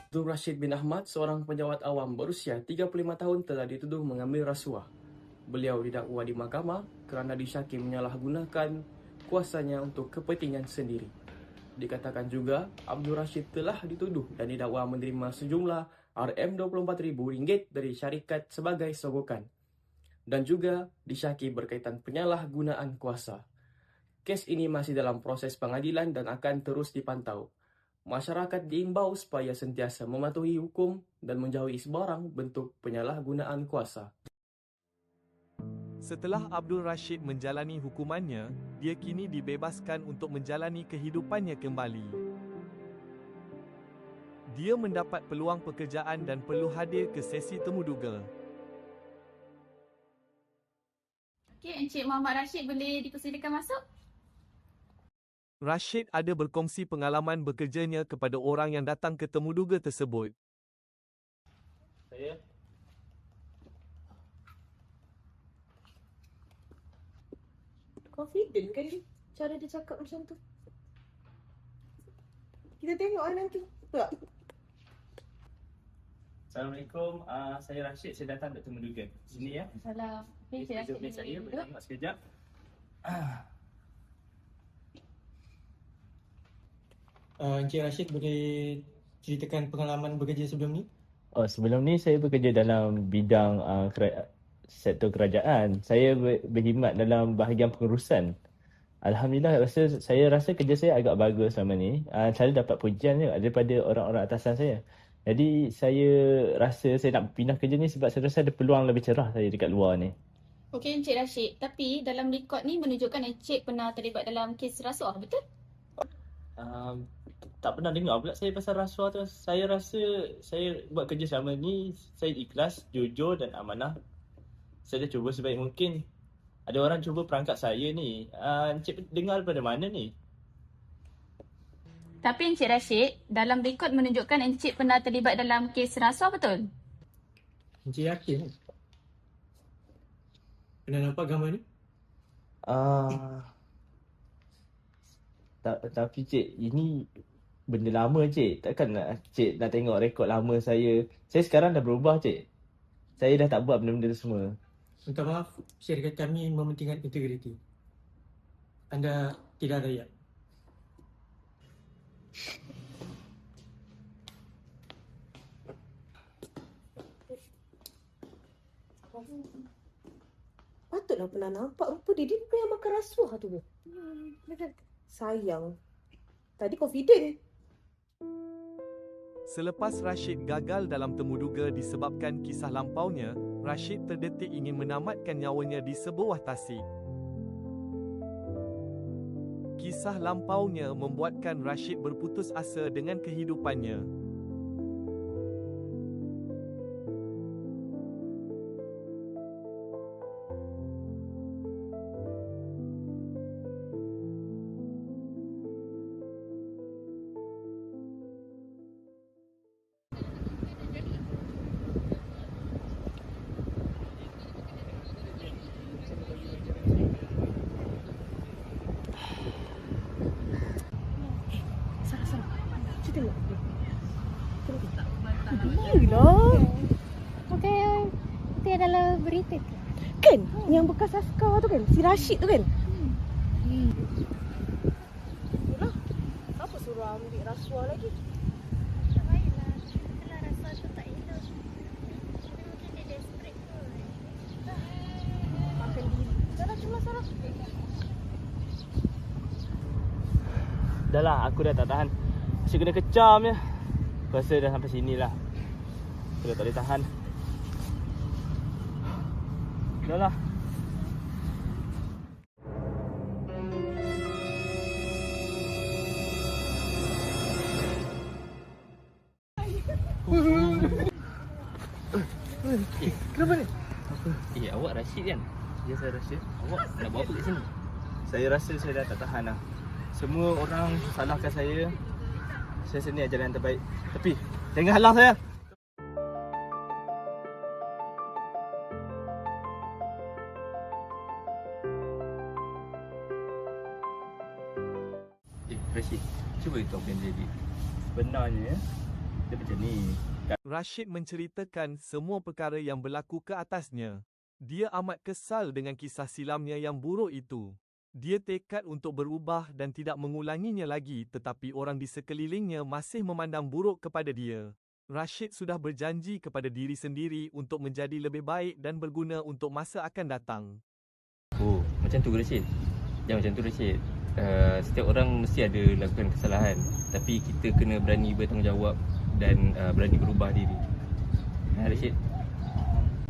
Abdul Rashid bin Ahmad, seorang pejabat awam berusia 35 tahun telah dituduh mengambil rasuah. Beliau didakwa di mahkamah kerana disyaki menyalahgunakan kuasanya untuk kepentingan sendiri. Dikatakan juga, Abdul Rashid telah dituduh dan didakwa menerima sejumlah RM24,000 dari syarikat sebagai sogokan. Dan juga disyaki berkaitan penyalahgunaan kuasa. Kes ini masih dalam proses pengadilan dan akan terus dipantau. Masyarakat diimbau supaya sentiasa mematuhi hukum dan menjauhi sebarang bentuk penyalahgunaan kuasa. Setelah Abdul Rashid menjalani hukumannya, dia kini dibebaskan untuk menjalani kehidupannya kembali. Dia mendapat peluang pekerjaan dan perlu hadir ke sesi temuduga. Okey, Encik Muhammad Rashid boleh dipersilakan masuk? Rashid ada berkongsi pengalaman bekerjanya kepada orang yang datang ke temuduga tersebut. Saya confident kan dia, cara dia cakap macam tu. Kita tengok nanti. Tak? Assalamualaikum, saya Rashid, saya datang untuk temuduga. Sini ya. Salam. Okey, Encik Rashid Boleh saya boleh tengok sekejap. Encik Rashid boleh ceritakan pengalaman bekerja sebelum ni? Sebelum ni saya bekerja dalam bidang sektor kerajaan. Saya berkhidmat dalam bahagian pengurusan. Alhamdulillah, saya rasa kerja saya agak bagus selama ni. Saya dapat pujian juga daripada orang-orang atasan saya. Jadi saya rasa saya nak pindah kerja ni sebab saya rasa ada peluang lebih cerah saya dekat luar ni. Okey, Encik Rashid. Tapi dalam rekod ni menunjukkan Encik pernah terlibat dalam kes rasuah, betul? Tak pernah dengar pula saya pasal rasuah tu. Saya rasa saya buat kerja selama ni, saya ikhlas, jujur dan amanah. Saya dah cuba sebaik mungkin. Ada orang cuba perangkap saya ni. Encik dengar daripada mana ni? Tapi Encik Rashid, dalam rekod menunjukkan Encik pernah terlibat dalam kes rasuah, betul? Encik yakin? Pernah nampak gambar ni? Tapi cik, ini benda lama cik. Takkan cik nak tengok rekod lama saya. Saya sekarang dah berubah cik. Saya dah tak buat benda-benda tu semua. Minta maaf, syarikat kami mementingkan integriti. Anda tidak layak. Patutlah pernah nampak rupa dia. Dia bukan yang makan rasuah tu ke? Sayang. Tadi confident. Selepas Rashid gagal dalam temuduga disebabkan kisah lampaunya, Rashid terdetik ingin menamatkan nyawanya di sebuah tasik. Kisah lampaunya membuatkan Rashid berputus asa dengan kehidupannya. Sarah. Cuba tengok. Iyalah. Itu adalah berita ke? Kan? Yang bekas askar tu kan? Si Rashid tu kan? Itulah. Kenapa suruh ambil rasuah lagi? Tak payahlah. Itulah rasa tu tak elok. Tapi mungkin dia desperate kot. Makan diri. Dah cuma Sarah. Dah lah, aku dah tak tahan. Asyik kena kecam je. Aku rasa dah sampai sini lah. Aku dah tak boleh tahan. Dah lah. Kenapa ni? Awak Rashid kan? Ya, saya Rashid. Awak nak buat apa kat sini? Saya rasa saya dah tak tahan lah. Semua orang salahkan saya. Saya sendiri jalan yang terbaik. Tapi jangan halang saya. Rashid, cuba beritahu apa yang jadi. Sebenarnya Dia macam ni. Rashid menceritakan semua perkara yang berlaku ke atasnya. Dia amat kesal dengan kisah silamnya yang buruk itu. Dia tekad untuk berubah dan tidak mengulanginya lagi, tetapi orang di sekelilingnya masih memandang buruk kepada dia. Rashid sudah berjanji kepada diri sendiri untuk menjadi lebih baik dan berguna untuk masa akan datang. Oh, macam tu Rashid. Jangan macam tu Rashid. Setiap orang mesti ada lakukan kesalahan, tapi kita kena berani bertanggungjawab dan berani berubah diri. Rashid.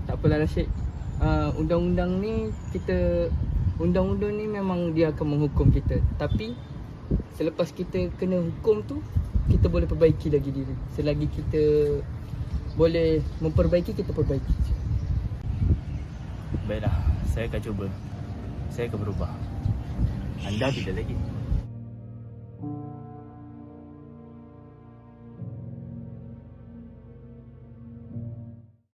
Tak apalah Rashid. Undang-undang ni memang dia akan menghukum kita. Tapi selepas kita kena hukum tu, kita boleh perbaiki lagi diri. Selagi kita boleh memperbaiki, kita perbaiki. Baiklah, saya akan cuba. Saya akan berubah. Anda tidak lagi.